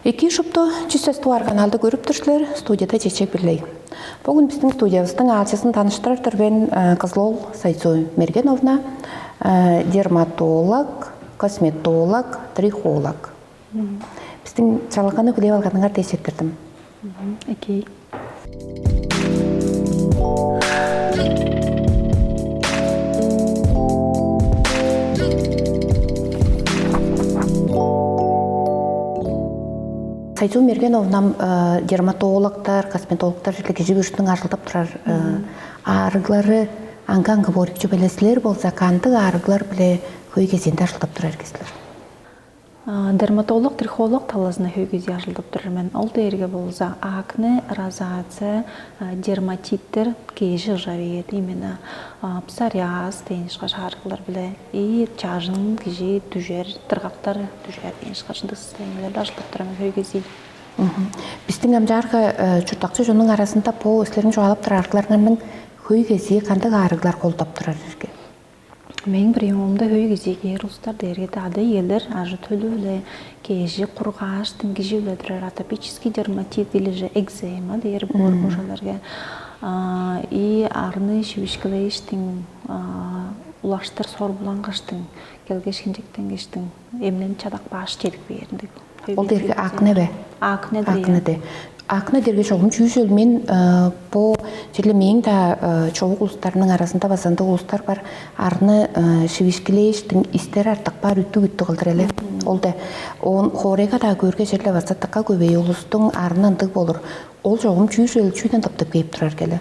Эки шупто чүсөс туар каналды көрүп турсуздар, студияда Чечек Бирлей. Бүгүн биздин студиябыздын ачысын тааныштырар бен Кызлол Сайцу Мергеновна, дерматолог, косметолог, трихолог. Биздин чалганы билип алганыңар тесектирдим. Окей. Сайцу Мергеновнам дерматологтар, косметологтар жерлеге жибүрүштүн ажылдап турар арыглары аңга борикчу белеслер болса, кандык арыглар биле көй кезинде ажылдап турар кесилер. Дерматолог, трихолог талазына хөйгөз ажылдап турар мен. Ол дерге болса акне, розация, дерматиттер кейжи жавет, именно псориаз дейнишка арыглар биле и чажын кижи түжер, тыргактар түжер дейнишка состояниелерде ажылдап турар хөйгөз. Биздин амжарга чуртакчы жонун арасында по өслерин жоалап турар арыгларынын хөйгөзи кандык арыглар колдоп турар жерге. Мен приемымда хөйгөзеге рустар дерге ады елер ажы төлүле кежи кургаш тингижи үлөдүрөр атопический дерматит или же экзема дер бор бошаларга и арны шибишкелештин улаштыр сорбулангаштын келгеш кинжектенгештин эмнен чадак баш келип берди. Ол дерге акне бе? Акне де. Акне дерге чогум чүйсөл мен по жерле менин да чогук улустарынын арасында басанды улустар бар арны шибишкелештин истер артык бар үттү кылдыр эле. Ол да он хорега да көргө жерле басаттыкка көбөй улустун арны ындык болор. Ол чогум чүйсөл чүйдөн таптап кейип турар келе.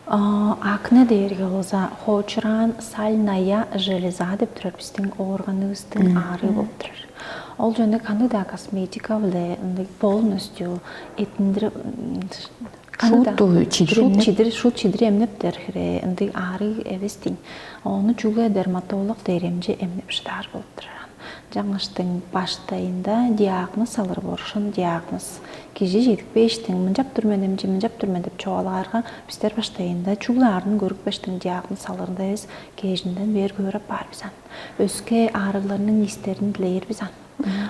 Акне дерге болса хочран сальная железа деп турар биздин органыбыздын ары болуп турар. Ол жөнүндө кандыда косметика биле полностью этиндир шут чидир эмнептер хире ынды ары эвестин. Оны чуга дерматолог деремже эмнеп шыдар болуп турар. Жаңыштың баштайында диагноз алыр боршын диагноз. Кижи жетпештің, мынжап түрмен деп чоғаларға біздер баштайында чугларын көрікпештің диагноз алырында ез кежінден бер көріп бар бізан. Өске арыларының истерін ділейір бізан.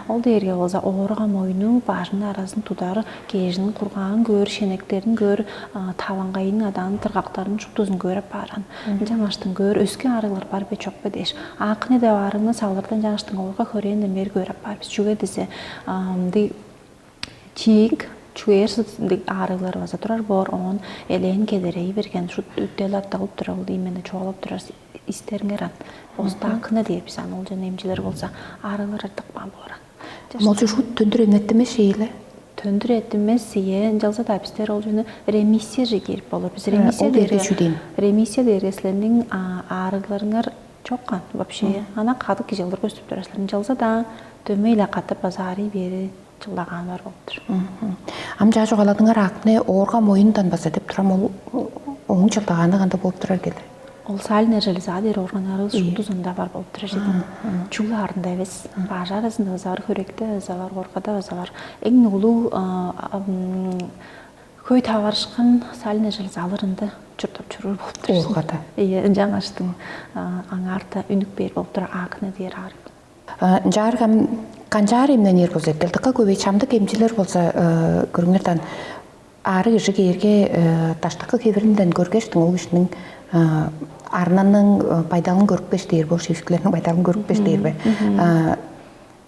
Ол дерге болса оғырға мойну бажының арасын тудары кежінің құрғағын көр, шенектерін көр, таланғайының аданын, тырғақтарын шуптузын көріп баран. Жаңаштың көр, өске арылар бар бе чоқ бе деш. Ақыны да барыңы салырдан жаңаштың оғырға көрейін бер көріп бар біз. Жүге десе чик, чуер арылар база тұрар бор, он элейін кедерей берген шут үттел атталып тұрар, имені чоғалып тұрар истеріңеран. Оста ақыны дейіп сан, ол жаны емчелер болса, арылар артық бан боларан. Молчу шут төндір емнеттіме шейлі? Төндір еттіме сие, жалса да біздер ол жаны ремиссия же керіп болыр. Біз ремиссия дергеслерінің арыларыңар чоққан, вообще. Ана қады кежелдер көстіп тұрасыларын жалса да төмейлі қатып базары бері жылдаған бар болыптыр. Амжа жоғаладыңар ақны орға мойындан баса деп тұрам, ол оң жылдағаны қанда болып тұрар келді? Ол сальная железа дер органары шутузында бар болып тұр жедім. Чуларында емес, бажа арасында өзар, көректі өзалар, орқада өзалар. Ең олу көй таварышқан сальная железаларында жүртіп жүрір болып тұр. Орқада? Жаңаштың аңарта үнік бер болып тұр, ақыны дер арып. Жарғам қанжар емнен ер көзет, ділдіққа көбей чамдық емчелер болса көріңерден ары жіге ерге таштыққа кеверінден көргештің ол кішінің арнанның пайдалын көріп бештейір, бұл шешкілерінің пайдалын көріп бештейір бе.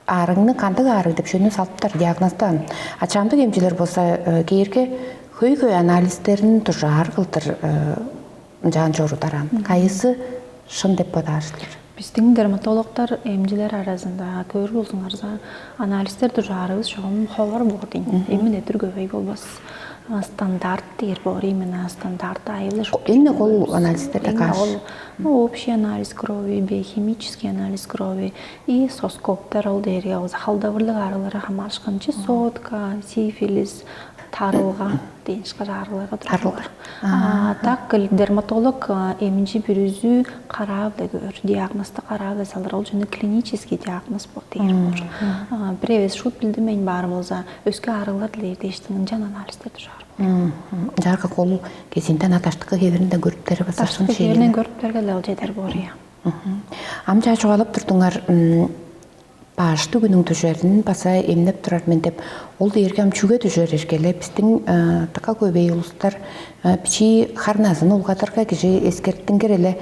Арыңны қандық ары деп шөні салыптар диагноздан. Ачамдық емчелер болса кейерге көй анализтерін тұжар қылдыр жан жорударан. Қайысы шын деп бадашылыр. Біздің дерматологтар емчелер арасында көр болсын арза анализдер тұжарығыз шоғым қолар болдың. Емін әтір көбей болбас. Стандарт дер бор, именно стандарт айылы. Именно қол анализдерді қаш? Общий анализ крови, биохимический анализ крови и соскоптар ол дерге. Халдавырлық арылары хамашқанчы сотка, сифилис, тарылға дейіншқа жарыларға тұрар. Так, дерматолог емінші бір үзі қарабылы көр, диагносты қарабылы салыр. Ол жөні клинический диагноз бұл дейір бор. Біревес шут білді мен бар болса, өскі арылар ділерді ештіңін жан анализдерді жар. Жарғы қолу кезінден аташтыққа кеверінден көріптері басарсын шейлі? Аташтыққа кеверінден көріптері ләл жедер бор, я. Амжа жоғалып тұрдыңар Башты күнің түжерін баса емнеп тұрар мен деп, ол ергем чүге түжер ергелі. Біздің тақа көбей ұлыстар пичи харназын ұлғатырға кежі ескерттің керелі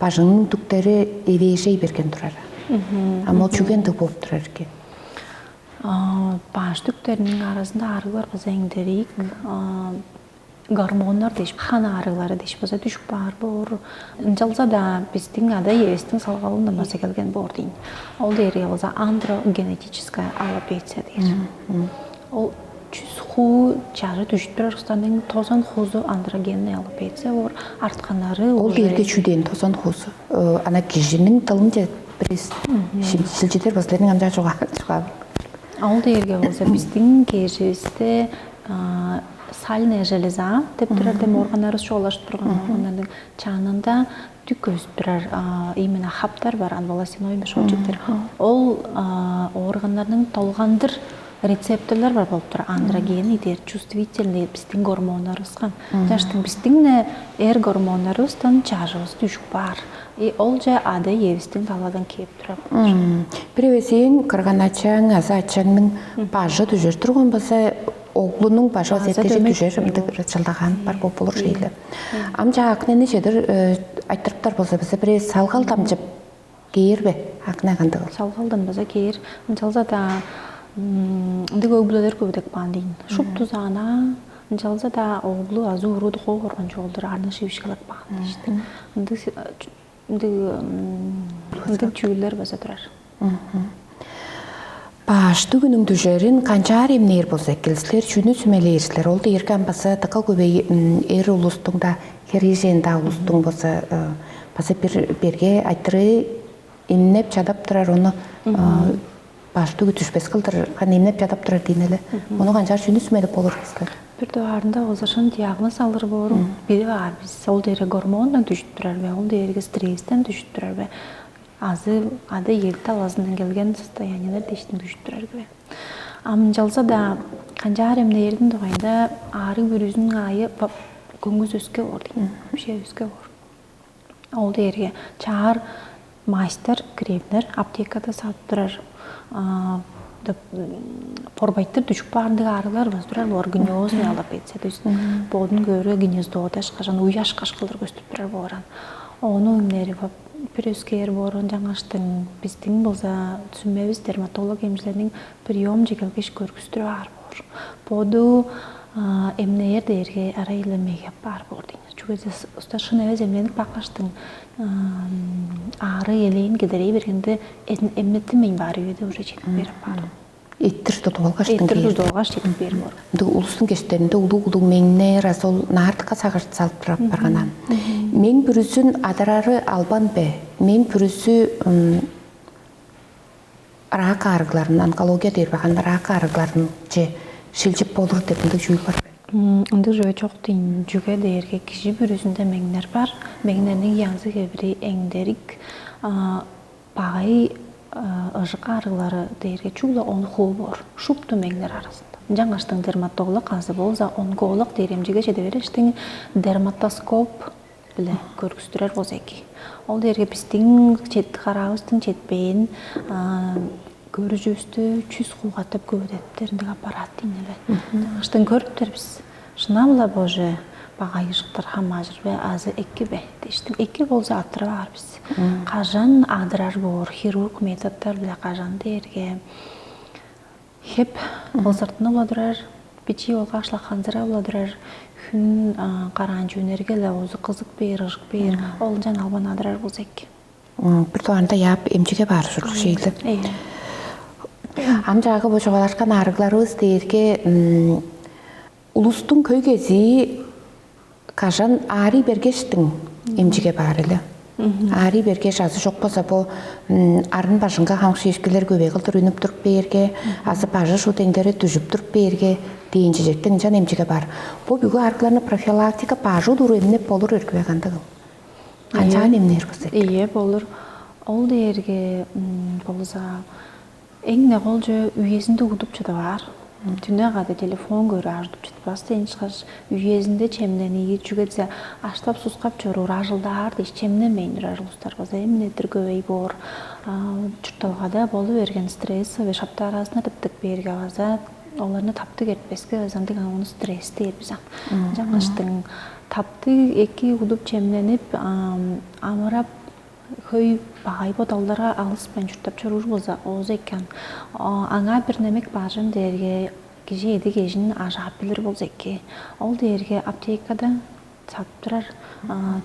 бажының түктері ережей берген тұрар. Ама ол чүгенді болып тұрар ке. Баш түктерінің арасында арылар қызайыңдерік, гормондар дейш, хана арылары дейш, база түшік бар бұр. Жалса да біздің ада ерестің салғалында баса келген бұр дейін. Ол дейірге болса андрогенетическая аллопеция дейір. Ол чүз ху чары түшіктір арқыстаның тозан хузу андрогенный аллопеция бұр. Артқанары ол дейірге чүден тозан хузу. Ана кежінің тылын же біріз шілчетер басыларының амжа жоға. Ол дейірге болса біздің кежесті сальная железа деп тұрардың органары шолашып тұрған органардың чанында түк өсіп тұрар именно хаптар бар, анволосиной мешочектер. Ол органлардың толғандыр рецепторлар бар болып тұр. Андроген идер, чувствительный біздің гормонарызған. Жаштың біздің әр гормонарыздан чажығыз түшік бар. Ол жа ады евістің таладан кеп тұрар. Біревесең кырғаначаң, азачаңның бажы түжер тұрған баса оғлының башы зеттежі түжер жылдаған бар болыр жейлі. Амжа ақнені жедір айттырыптар болса бізі бірі салғал дамжып кейір бе ақна қандығы? Салғалдан бізі кейір. Жалса да үндік өглілер көбдік баған дейін. Шуп тұзана, жалса да оғлы азу ұруды қоғырған жолдыр арын шевішкілік баған дейшті. Үндік чүйілер бізі тұрар. Башты күнің түжерін қанчар емнер болса келсілер, чүні сүмелейірсілер. Ол да ерген баса тақал көбей әр ұлыстыңда, кереженда ұлыстың болса берге айттыры емнеп чадап тұрар, оны башты күтішпес қылдыр, қан емнеп чадап тұрар дейінелі. Оны қанчар чүні сүмеліп болыр кесілер. Bir doğarında ozашын диагноз алыр болыр. Бiri var biz. Ол дері гормондан түшіп тұрар бе, ол дері стресстен түшіп тұрар бе. Азы ады елді алазынан келген состояниялар дештің түшіп тұрар бе. Жалса да қанжар емдердің доғайында ары бүрізінің айы көңіз өске ор дейін. Өске ор. Ол дерге чағар майстер кремдер аптекада сатып тұрар. Порбайттыр түшік барындығы арылар бұздырар бұр гнезный аллопеция. Бодың көрі гнездодаш қажан уяш қашқылдыр көстіп тұрар болған. Оны өмнері бір өскер болын жаңаштың біздің болса түсінмебіз дерматолог емшілерінің прием жекелгеш көргістірі ар болыр. Боду емнер дерге арайлы мегеп бар болыр дейін. Чүгезе ұсташын әвез емленік бақаштың ары елейін кедерей бергенде емнетті мен бар үйеді уже чекіп беріп бар. Еттір тұтуғалғаш чекіп беріп бар. Улыстың кештерінде ұлу меңне расол нартыққа сағырт салып тұрап барғанан. Мен бүрісін адарары албан бе, мен бүрісі рак арығыларын, онкология дер баған рак арығыларын же шелчіп болыр деп ұнды жүйі бар. Ұнды жүйі жоқ дейін жүге дейірге кіші бүрісінде меңнер бар. Меңнерінің яңзы кебірі әңдерік бағай ұжық арылары дейірге чүглі он ху бор, шупту меңнер арасында. Жаңаштың дерматолог азы болса, онколог дейремжеге жедеверештің дерматоскоп білі көргістірер боз еки. Ол дейірге біздің қарағыстың жетпейін көріжөсті чүз қуғатып көбедеттеріндегі аппарат дейінелі. Жаңаштың көріптер біз. Шына бұла божы бағай жықтар хамажыр бе, азы эки бе дештім. Эки болса аттыры бар біз. Қажан адырар бор, хирург методтар біле қажан дейірге. Хеп болсартыны оладырар, печи олға ашлақанзыра оладырар, күн қаран жөнергелі өзі қызық бейір, ұжық бейір, ол жан албан адырар болса екі. Бір туғанда яп емчеге бар жүрік жейлі. Амжағы бұл жоғалашқан арғыларыз дейірге ұлыстың көйгezi кажан ари бергештің емчеге бар елі. Ари бергеш азы жоқ болса бұл арын башынға қаңшы ешкелер көбе қылдыр үніп тұрып берге, азы бажы шутендері түжіп тұрып берге дейін жежектің жан емчеге бар. Бұл бүгі арғыларына профилактика бажы дұру емнеп болыр өркіме қандығым. Қаншаған емнер көсек? Ие болыр. Ол дейірге болса, әңіне қол жö үйесінде ұғытып жады бар. Tüne kadar telefon görü ardıp çıtpası en çıkar üyezinde çemleni cügetse aştap suskap çorur ajılda ardı iş çemlemeyin arılustar baza emnedir gövey bor çurtalgada bolu vergen stres ve şapta arasında tıptık berge baza onlarını taptık etpeske özandık onu stres değil bizan жаңаштың taptı eki udup çemlenip amırap höy bagay bodallara alыс ben çurtap çorur boza oz ekan аңа bir nemek bajın derge kişi yedi gecinin aşağı bilir bolsa ki ol derge aptekada sattırar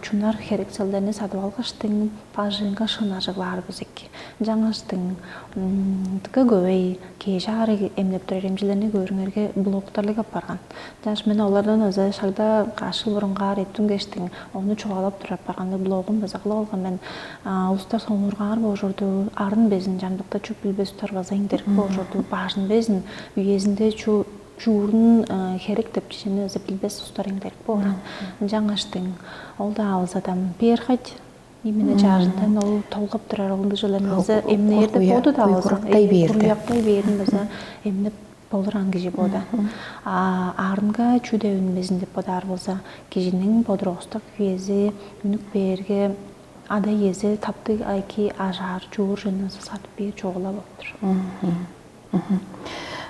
çunar gereksellerini satıp algıçtın bajınga şınajı var bizeki жаңаштың tıka gövey keşarı emlep emcilerini görünürge bloktarlık yapargan жаңаш мен олардан özü şarda karşı burungar ettin geçtin onu çoğalap durup barganda blogum bazaklı olgan men uluslar sonurgar boşurdu arın bezin jandıkta çöp bilbes tutarbaza indirip boşurdu bajın bezin üyezinde çu Журын херек тепчini зепилбес устарыңдар болған. жаңаштың ол да ауыз адам берхать именно жажындан ол толғап тұрар олды жыларын өзі емнерді боду да ауыз құруяқтай берін өзі емніп болыран кежі бода. Арынға чүдеуін безін деп бодар болса кежінің бодыростық езі үнік берге ада езі тапты айки ажар жуыр жынысы сатып бер жоғыла болдыр.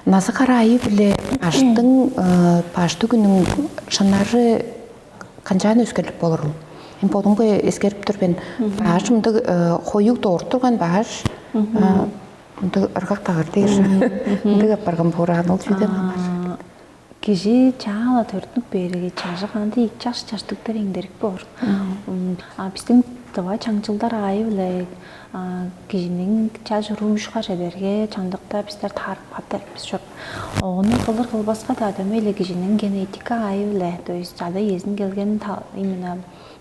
Nasıl karayı bile açtın paştı günün şanları kancan özgürlük olur. Hem bodum bu eskerip dur ben paşımda koyuk doğurturgan paş da ırgak tağır değil. Da yapargan boran ol şüde Kişi çağla törtünük beri çaşı kandı ilk çaştıklar indirip bor. Bizim tava çangçılдар ayı bile kişinin çaşı rumuşka şeylerge çandıkta bizler tarıp patarız çok. Onu kılır kılbasqa da adam öyle kişinin genetika ayı bile. Çada yezin gelgen imena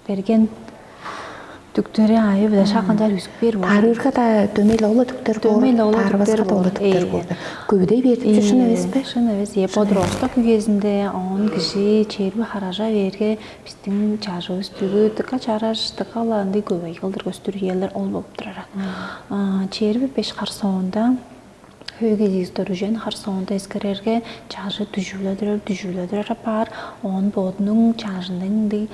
bergen tüktörü ayı bile şakanda rüzük bir var. Tarırga da dömeyle ola tüktör bor, tarvasqa da ola tüktör bor. Köydey berdi şunu evespe? Şunu eves. Podrostak üyezinde on kişi çerbi haraja verge bizden çaşı üstügü tıka çaraş tıka alandı köy kıldır göstürü yerler ol bolup durara. Çerbi 5 qarsoğunda Höygezi dörüjen harsonda eskererge çaşı düjüledir apar on bodunun çaşının di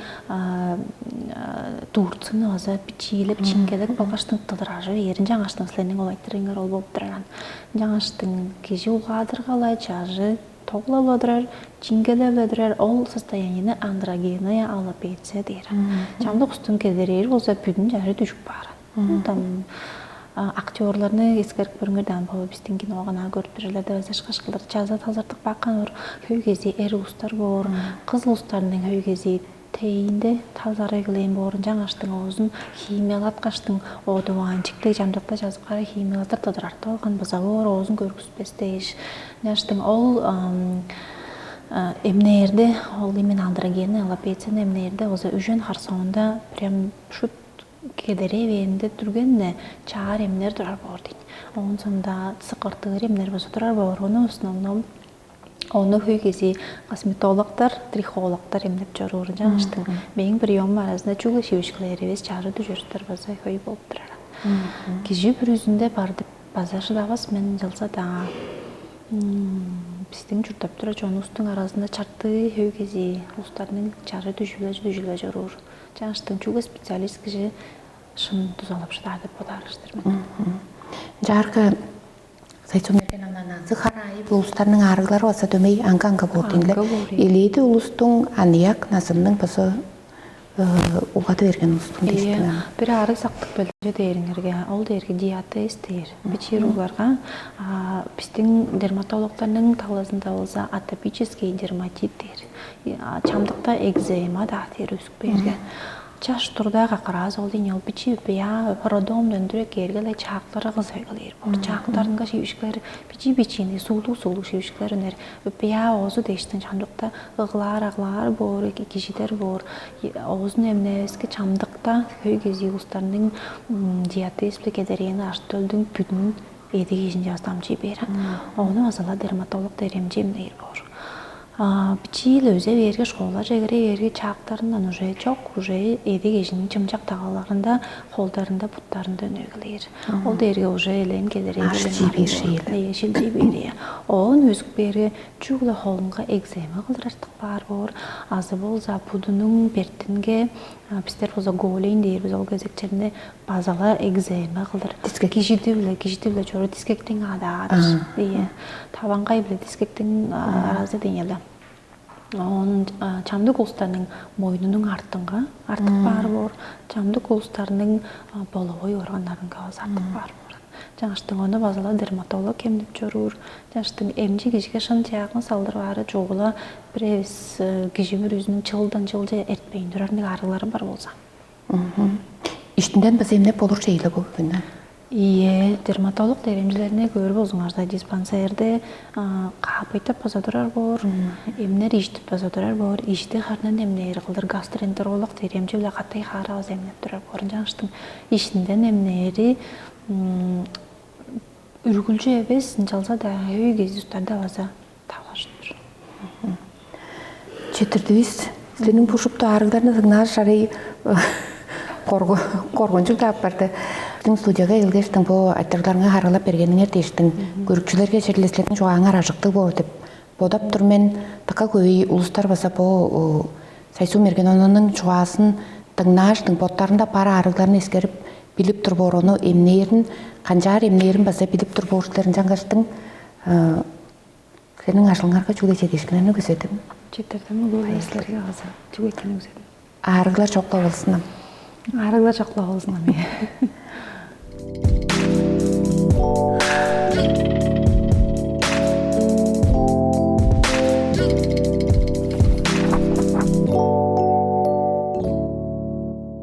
durtsunu aza biçilip çingelek balgaçtın tadırajı yerin жаңаштың сленing olaytırıngar ol bolup duran. жаңаштың kişi uğadır galay çaşı toğlabladırar, çingelebladırar ol состояниені андрогенная алып etse der. Çamlık üstün kederer olsa bütün çaşı düşüp bara. Aktörlerini eskerip bürüngerden bu bizden kinoğuna görüp de özdeş kaşkıldır. Çazat hazırdık bakkan var. Höygezi er ustar var. Kız ustarının höygezi teyinde tazar egleyin borun жаңаштың oğuzun химиялат kaçtың oduvançıkta jamdıkta жазып qara химиялатыр tadırardı olgan bazağır oğuzun görgüspesteyiş. Жаңаштың ol emnerde ol imen androgeni alap etsen emnerde oza üjen harsonda prям şu kedere verinde durgenne çağır emler durar bor deydi. Onun sonunda sıkırtığır emler basa durar bor. Onu основном onu höygezi kosmetologlar, trihologlar emlep çarur. жаңаштың beyin bir yom arasında çuğla şivişkileri vez çağrı düjürstür basa höy bolup durar. Kişi bir yüzünde bardı bazaşı da bas men jılsa da bizden çurtap durar. Onun üstün arasında çarttığı höygezi ustarının çağrı düjüle çarur. жаңаштың чуга специалист кişi şun tuzalap şıdardı podarıştır men. Jargı sayçomergen ananazı harayı bu uluslarının arıgları olsa dömeyi anga bordiğinle eleydi ulustun aniyak nazımның bası uğadı vergen ulustun deştin. Bir arı saktık bölünce derinlerge, ol dergi diateist der. Biçir uğarga bizden dermatologlarının talazında olsa atopический dermatit der. Çamdıkta egzema da der üsük berge. Çaş turda qaqaraz oldu yol biçi ya rodom döndürek gergele çaqları qızaygalar bor. Çaqlarınga şivişkleri biçi sulu şivişkleri ner. Ya ozu deştin çamdıkta ığlar bor, kişiler bor. Ozun emneski çamdıkta höygezi ustarının diatesplik ederiyeni aştöldün bütün edigejin jazdamçı beren. Onu azala dermatolog deremci emneyir bor. Бичил өзе берге школа жегере берге чактарынан уже чок уже эди кешинин чымчак тагаларында колдарында буттарында өнөгүлөр. Ол дерге уже элен келере шилди бери. Он өзүк бери чугла холунга экзема кылдырыштык бар бор. Азы болса пудунун бертинге биздер болса голейин дейбиз ол кезекчеринде базала экзема кылдыр. Кишити биле чору дискектин ададыр. Табангай биле дискектин аразы денеле. Onun çamdık ustanın moynunun artık var bor. Çamdık ustanın bolovoy organların gaz artık var bor. Жаңаштың оны базала дерматолог емдеп жүрүр. Жаңаштың эмчи кишиге шын диагноз салдырбары жогула биребиз кишимир өзүнүн жылдан жылжа эртпейин турарындык арылары бар болса. Иштинден біз эмнеп болур жейле бул күнү? Дерматолог деремжилерine көріп өзіңізді диспансерде қапайтып базадырар бор, емнер иштіп базадырар бор, ишті қарнын емнер қылдыр гастроэнтеролог деремжі біле қаттай қара аз емнеп тұрар бор. Жаңыштың иштінден емнері үргілші әбес жалса да үй кезі ұстарда база тавашыныр. Четірдівіз, сенің пұшыпты арылдарына сыңнар шарай коргончук таап барды. Студияга келгештин бу айтырларыңа харалап бергениңер дештин. Көрүкчүлөргө жерлеслердин жоаңар ажыкты бор деп бодап тур мен така көй улустар баса бу Сайсу Мергенонунун чуасын тыңнааштың боттарында пара арылдарын эскерип билип тур борону эмнерин канжаар эмнерин баса билип тур борчуларын жаңгаштың сенин ашылыңарга чугуле жетишкенени көзөтөм. Четтерден бул эслерге азыр чугуле экенин көзөтөм. Арыглар чокло болсун. Арыглар чокло болсун.